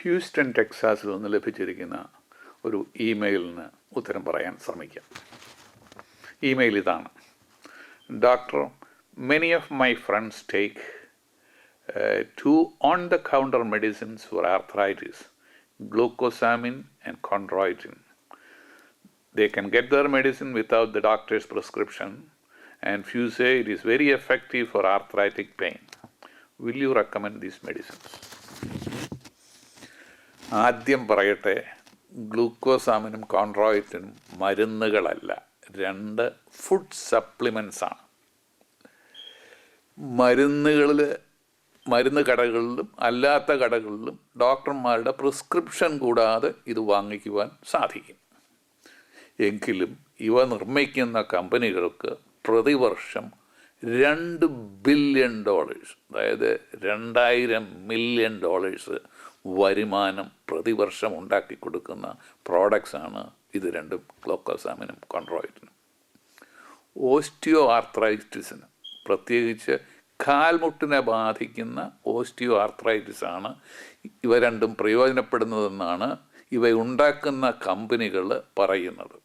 Houston ടെക്സാസിൽ നിന്ന് ലഭിച്ചിരിക്കുന്ന ഒരു ഇമെയിലിന് ഉത്തരം പറയാൻ ശ്രമിക്കാം. ഇമെയിൽ ഇതാണ്: doctor, many of my friends take two on-the-counter medicines for arthritis, glucosamine and chondroitin. They can get their medicine without the doctor's prescription, and few say it is very effective for arthritic pain. Will you recommend these medicines? ആദ്യം പറയട്ടെ, ഗ്ലൂക്കോസാമിനും കോൺട്രോയിറ്റിനും മരുന്നുകളല്ല, 2 food supplements ആണ്. മരുന്ന് കടകളിലും അല്ലാത്ത കടകളിലും ഡോക്ടർമാരുടെ prescription കൂടാതെ ഇത് വാങ്ങിക്കുവാൻ സാധിക്കും. എങ്കിലും ഇവ നിർമ്മിക്കുന്ന കമ്പനികൾക്ക് പ്രതിവർഷം $2 ബില്യൺ, അതായത് $2000 മില്യൺ വരുമാനം പ്രതിവർഷം ഉണ്ടാക്കി കൊടുക്കുന്ന പ്രോഡക്ട്സാണ് ഇത് രണ്ടും, ഗ്ലൂക്കോസാമിനും കോൺട്രോയിറ്റിനും. ഓസ്റ്റിയോ ആർത്രൈറ്റിസിന്, പ്രത്യേകിച്ച് കാൽമുട്ടിനെ ബാധിക്കുന്ന ഓസ്റ്റിയോ ആർത്രൈറ്റിസാണ് ഇവ രണ്ടും പ്രയോജനപ്പെടുന്നതെന്നാണ് ഇവ ഉണ്ടാക്കുന്ന കമ്പനികൾ പറയുന്നത്.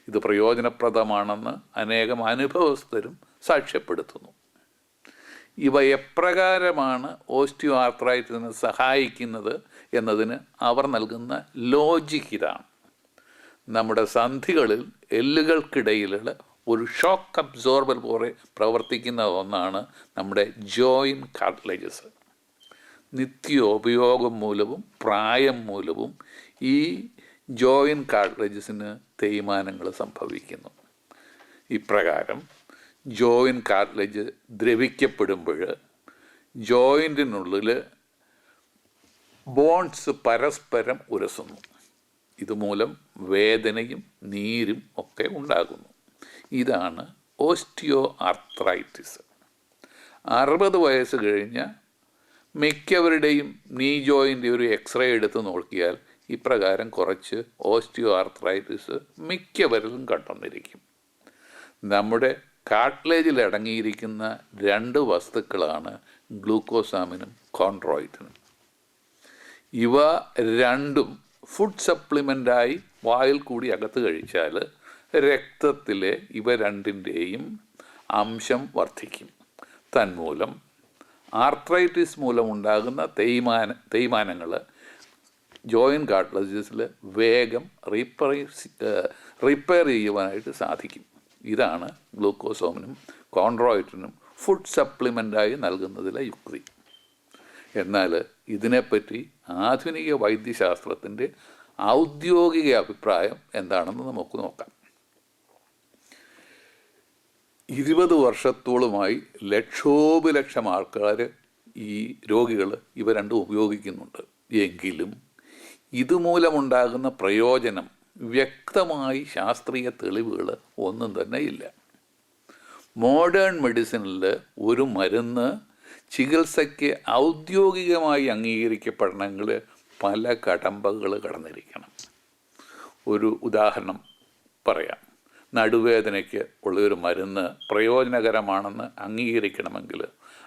ഇത് പ്രയോജനപ്രദമാണെന്ന് അനേകം അനുഭവസ്ഥരും സാക്ഷ്യപ്പെടുത്തുന്നു. ഇവ എപ്രകാരമാണ് ഓസ്റ്റിയോ ആർത്രൈറ്റിസിനെ സഹായിക്കുന്നത് എന്നതിന് അവർ നൽകുന്ന ലോജിക്ക് ഇതാണ്: നമ്മുടെ സന്ധികളിൽ എല്ലുകൾക്കിടയിലുള്ള ഒരു ഷോക്ക് അബ്സോർബർ പോലെ പ്രവർത്തിക്കുന്ന ഒന്നാണ് നമ്മുടെ ജോയിൻറ്റ് കാർട്ടിലേജസ്. നിത്യോപയോഗം മൂലവും പ്രായം മൂലവും ഈ ജോയിൻറ്റ് കാർട്ടിലേജസിന് തേയ്മാനങ്ങൾ സംഭവിക്കുന്നു. ഇപ്രകാരം ജോയിൻറ്റ് കാർട്ടിലേജ് ദ്രവിക്കപ്പെടുമ്പോൾ ജോയിൻറ്റിനുള്ളിൽ ബോൺസ് പരസ്പരം ഉരസുന്നു. ഇതുമൂലം വേദനയും നീരും ഒക്കെ ഉണ്ടാകുന്നു. ഇതാണ് ഓസ്റ്റിയോ ആർത്രൈറ്റിസ്. 60 വയസ്സ് കഴിഞ്ഞ മിക്കവരുടെയും നീ ജോയിൻ്റെ ഒരു എക്സ്റേ എടുത്ത് നോക്കിയാൽ ഇപ്രകാരം കുറച്ച് ഓസ്റ്റിയോ ആർത്രൈറ്റിസ് മിക്കവരിലും കണ്ടുവന്നിരിക്കും. നമ്മുടെ കാർട്ടിലേജിൽ അടങ്ങിയിരിക്കുന്ന 2 വസ്തുക്കളാണ് ഗ്ലൂക്കോസാമിനും കോൺട്രോയിറ്റിനും. ഇവ രണ്ടും ഫുഡ് സപ്ലിമെൻ്റായി വായിൽ കൂടി അകത്ത് കഴിച്ചാൽ രക്തത്തിലെ ഇവ രണ്ടിൻ്റെയും അംശം വർദ്ധിക്കും. തന്മൂലം ആർത്രൈറ്റിസ് മൂലമുണ്ടാകുന്ന തേയ്മാനങ്ങൾ ജോയിൻറ്റ് കാർട്ടിലേജസിൽ വേഗം റിപ്പയർ ചെയ്യുവാനായിട്ട് സാധിക്കും. ഇതാണ് ഗ്ലൂക്കോസാമിനും കോൺട്രോയിറ്റിനും ഫുഡ് സപ്ലിമെൻ്റായി നൽകുന്നതിലെ യുക്തി. എന്നാൽ ഇതിനെപ്പറ്റി ആധുനിക വൈദ്യശാസ്ത്രത്തിൻ്റെ ഔദ്യോഗിക അഭിപ്രായം എന്താണെന്ന് നമുക്ക് നോക്കാം. 20 വർഷത്തോളമായി ലക്ഷോപലക്ഷം ആൾക്കാർ, ഈ രോഗികൾ ഇവ രണ്ടും ഉപയോഗിക്കുന്നുണ്ട്. എങ്കിലും ഇതുമൂലമുണ്ടാകുന്ന പ്രയോജനം വ്യക്തമായി ശാസ്ത്രീയ തെളിവുകൾ ഒന്നും തന്നെ ഇല്ല. മോഡേൺ മെഡിസിനിൽ ഒരു മരുന്ന് ചികിത്സയ്ക്ക് ഔദ്യോഗികമായി അംഗീകരിക്കപ്പെടണമെങ്കിൽ പല കടമ്പകൾ കടന്നിരിക്കണം. ഒരു ഉദാഹരണം പറയാം. നടുവേദനയ്ക്ക് ഉള്ളൊരു മരുന്ന് പ്രയോജനകരമാണെന്ന് അംഗീകരിക്കണമെങ്കിൽ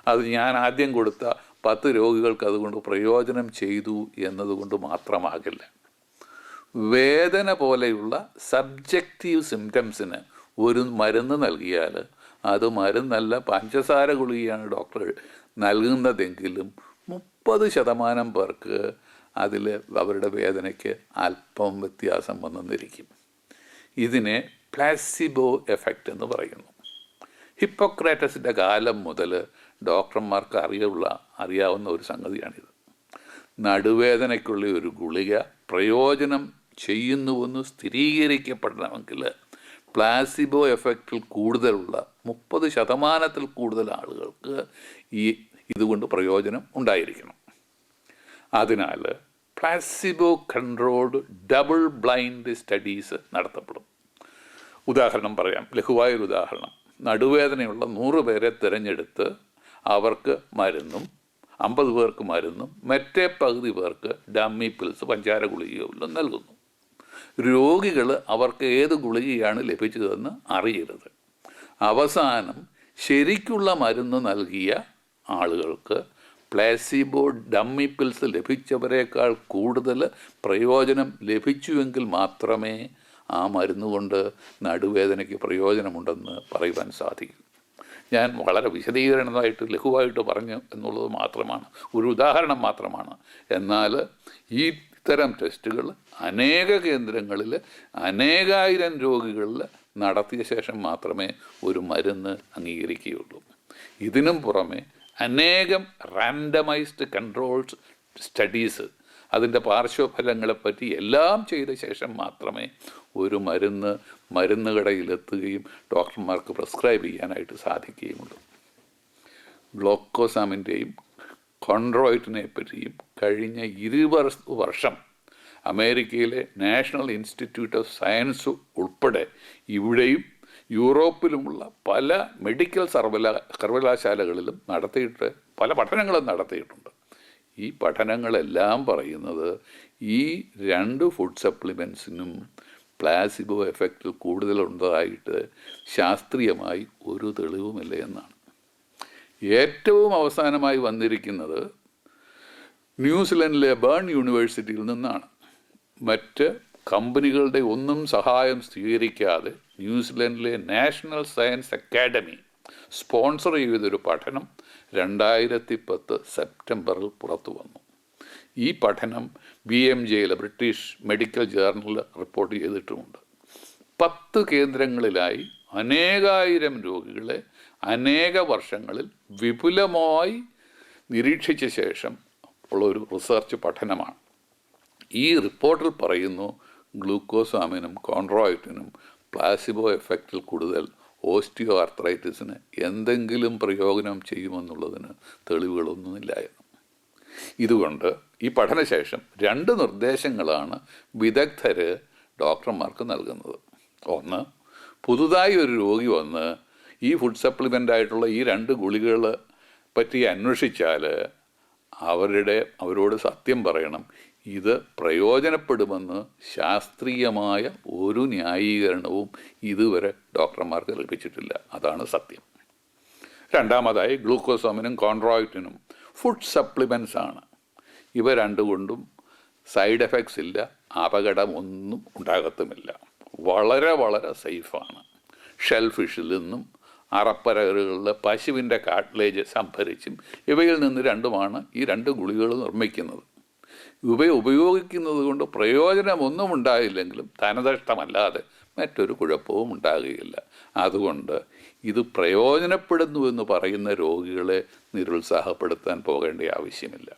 അത് ഞാൻ ആദ്യം കൊടുത്ത 10 രോഗികൾക്ക് അതുകൊണ്ട് പ്രയോജനം ചെയ്തു എന്നതുകൊണ്ട് മാത്രമാകില്ല. വേദന പോലെയുള്ള സബ്ജക്റ്റീവ് സിംറ്റംസിന് ഒരു മരുന്ന് നൽകിയാൽ അത് മരുന്നല്ല, പഞ്ചസാര ഗുളികയാണ് ഡോക്ടർ നൽകുന്നതെങ്കിലും 30% പേർക്ക് അതിൽ അവരുടെ വേദനയ്ക്ക് അല്പം വ്യത്യാസം വന്നെന്നിരിക്കും. ഇതിനെ പ്ലാസിബോ എഫക്റ്റ് എന്ന് പറയുന്നു. ഹിപ്പോക്രാറ്റസിൻ്റെ കാലം മുതൽ ഡോക്ടർമാർക്ക് അറിയാവുന്ന ഒരു സംഗതിയാണിത്. നടുവേദനയ്ക്കുള്ള ഒരു ഗുളിക പ്രയോജനം ചെയ്യുന്നുവെന്ന് സ്ഥിരീകരിക്കപ്പെടണമെങ്കിൽ പ്ലാസിബോ എഫക്റ്റിൽ കൂടുതലുള്ള 30% കൂടുതൽ ആളുകൾക്ക് ഇതുകൊണ്ട് പ്രയോജനം ഉണ്ടായിരിക്കണം. അതിനാൽ placebo controlled double blind studies നടത്തപ്പെടും. ഉദാഹരണം പറയാം, ലഘുവായൊരു ഉദാഹരണം. നടുവേദനയുള്ള 100 പേരെ തിരഞ്ഞെടുത്ത് അവർക്ക് മരുന്നും 50 പേർക്ക് മരുന്നും മറ്റേ പകുതി പേർക്ക് ഡമ്മി പിൽസ്, പഞ്ചാര ഗുളികയും നൽകുന്നു. രോഗികൾ അവർക്ക് ഏത് ഗുളികയാണ് ലഭിച്ചതെന്ന് അറിയരുത്. അവസാനം ശരിക്കുള്ള മരുന്ന് നൽകിയ ആളുകൾക്ക് പ്ലാസിബോ ഡമ്മി പിൽസ് ലഭിച്ചവരെക്കാൾ കൂടുതൽ പ്രയോജനം ലഭിച്ചുവെങ്കിൽ മാത്രമേ ആ മരുന്ന് കൊണ്ട് നടുവേദനയ്ക്ക് പ്രയോജനമുണ്ടെന്ന് പറയുവാൻ സാധിക്കും. ഞാൻ വളരെ വിശദീകരണമായിട്ട് ലഘുവായിട്ട് പറഞ്ഞു എന്നുള്ളത് മാത്രമാണ്, ഒരു ഉദാഹരണം മാത്രമാണ്. എന്നാൽ ഈ ഇത്തരം ടെസ്റ്റുകൾ അനേക കേന്ദ്രങ്ങളിൽ അനേകായിരം രോഗികളിൽ നടത്തിയ ശേഷം മാത്രമേ ഒരു മരുന്ന് അംഗീകരിക്കുകയുള്ളൂ. ഇതിനും പുറമെ അനേകം റാൻഡമൈസ്ഡ് കൺട്രോൾഡ് സ്റ്റഡീസ്, അതിൻ്റെ പാർശ്വഫലങ്ങളെപ്പറ്റി എല്ലാം ചെയ്ത ശേഷം മാത്രമേ ഒരു മരുന്ന് കടയിലെത്തുകയും ഡോക്ടർമാർക്ക് പ്രിസ്ക്രൈബ് ചെയ്യാനായിട്ട് സാധിക്കുകയുമുള്ളൂ. ഗ്ലൂക്കോസാമിൻ്റെയും കോൺട്രോയിറ്റിനെ പറ്റിയും കഴിഞ്ഞ 20 വർഷം അമേരിക്കയിലെ നാഷണൽ ഇൻസ്റ്റിറ്റ്യൂട്ട് ഓഫ് സയൻസ് ഉൾപ്പെടെ ഇവിടെയും യൂറോപ്പിലുമുള്ള പല മെഡിക്കൽ സർവകലാശാലകളിലും പല പഠനങ്ങളും നടത്തിയിട്ടുണ്ട്. ഈ പഠനങ്ങളെല്ലാം പറയുന്നത് ഈ 2 ഫുഡ് സപ്ലിമെൻസിനും പ്ലാസിബോ എഫക്റ്റ് കൂടുതലുള്ളതായിട്ട് ശാസ്ത്രീയമായി ഒരു തെളിവുമില്ല എന്നാണ്. ഏറ്റവും അവസാനമായി വന്നിരിക്കുന്നത് ന്യൂസിലൻഡിലെ ബേൺ യൂണിവേഴ്സിറ്റിയിൽ നിന്നാണ്. മറ്റ് കമ്പനികളുടെ ഒന്നും സഹായം സ്വീകരിക്കാതെ ന്യൂസിലൻഡിലെ നാഷണൽ സയൻസ് അക്കാഡമി സ്പോൺസർ ചെയ്തൊരു പഠനം 2010 സെപ്റ്റംബറിൽ പുറത്തു വന്നു. ഈ പഠനം BMJയിലെ ബ്രിട്ടീഷ് മെഡിക്കൽ ജേർണലിൽ റിപ്പോർട്ട് ചെയ്തിട്ടുമുണ്ട്. 10 കേന്ദ്രങ്ങളിലായി അനേകായിരം രോഗികളെ അനേക വർഷങ്ങളിൽ വിപുലമായി നിരീക്ഷിച്ച ശേഷം ഉള്ള ഒരു റിസർച്ച് പഠനമാണ്. ഈ റിപ്പോർട്ടിൽ പറയുന്നു, ഗ്ലൂക്കോസാമിനും കോൺട്രോയിറ്റിനും പ്ലാസിബോ എഫക്റ്റിൽ കൂടുതൽ ഓസ്റ്റിയോ ആർത്രൈറ്റിസിന് എന്തെങ്കിലും പ്രയോജനം ചെയ്യുമെന്നുള്ളതിന് തെളിവുകളൊന്നുമില്ലായിരുന്നു. ഇതുകൊണ്ട് ഈ പഠനശേഷം 2 നിർദ്ദേശങ്ങളാണ് വിദഗ്ധർ ഡോക്ടർമാർക്ക് നൽകുന്നത്. ഒന്ന്, പുതുതായി ഒരു രോഗി വന്ന് ഈ ഫുഡ് സപ്ലിമെൻ്റ് ആയിട്ടുള്ള ഈ 2 ഗുളികകൾ പറ്റി അന്വേഷിച്ചാൽ അവരോട് സത്യം പറയണം, ഇത് പ്രയോജനപ്പെടുമെന്ന് ശാസ്ത്രീയമായ ഒരു ന്യായീകരണവും ഇതുവരെ ഡോക്ടർമാർക്ക് ലഭിച്ചിട്ടില്ല. അതാണ് സത്യം. രണ്ടാമതായി, ഗ്ലൂക്കോസാമിനും കോൺട്രോയിറ്റിനും ഫുഡ് സപ്ലിമെൻറ്റ്സ് ആണ്. ഇവ 2 കൊണ്ടും സൈഡ് എഫക്ട്സ് ഇല്ല, അപകടമൊന്നും ഉണ്ടാകത്തുമില്ല. വളരെ വളരെ സേഫാണ്. ഷെൽ ഫിഷിൽ നിന്നും അറപ്പരകളിൽ പശുവിൻ്റെ കാട്ട്ലേജ് സംഭരിച്ചും ഇവയിൽ നിന്ന് 2മാണ് ഈ 2 ഗുളികകൾ നിർമ്മിക്കുന്നത്. ഇവ ഉപയോഗിക്കുന്നത് കൊണ്ട് പ്രയോജനമൊന്നും ഉണ്ടായില്ലെങ്കിലും ധനനഷ്ടമല്ലാതെ മറ്റൊരു കുഴപ്പവും ഉണ്ടാകുകയില്ല. അതുകൊണ്ട് ഇത് പ്രയോജനപ്പെടുന്നുവെന്ന് പറയുന്ന രോഗികളെ നിരുത്സാഹപ്പെടുത്താൻ പോകേണ്ട ആവശ്യമില്ല.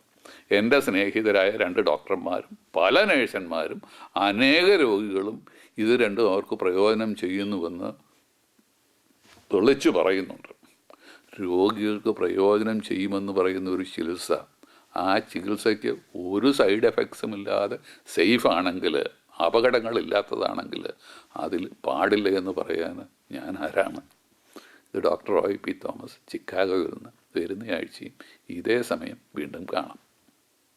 എൻ്റെ സ്നേഹിതരായ 2 ഡോക്ടർമാരും പല നേഴ്സന്മാരും അനേക രോഗികളും ഇത് 2 അവർക്ക് പ്രയോജനം ചെയ്യുന്നുവെന്ന് തെളിച്ചു പറയുന്നുണ്ട്. രോഗികൾക്ക് പ്രയോജനം ചെയ്യുമെന്ന് പറയുന്ന ഒരു ചികിത്സ, ആ ചികിത്സയ്ക്ക് ഒരു സൈഡ് എഫക്ട്സും ഇല്ലാതെ സേഫാണെങ്കിൽ, അപകടങ്ങളില്ലാത്തതാണെങ്കിൽ അതിൽ പാടില്ല എന്ന് പറയാൻ ഞാൻ ആരാണ്? ഇത് ഡോക്ടർ റോയ് പി തോമസ്, ചിക്കാഗോയിൽ നിന്ന്. വരുന്ന ആഴ്ചയും ഇതേ സമയം വീണ്ടും കാണാം.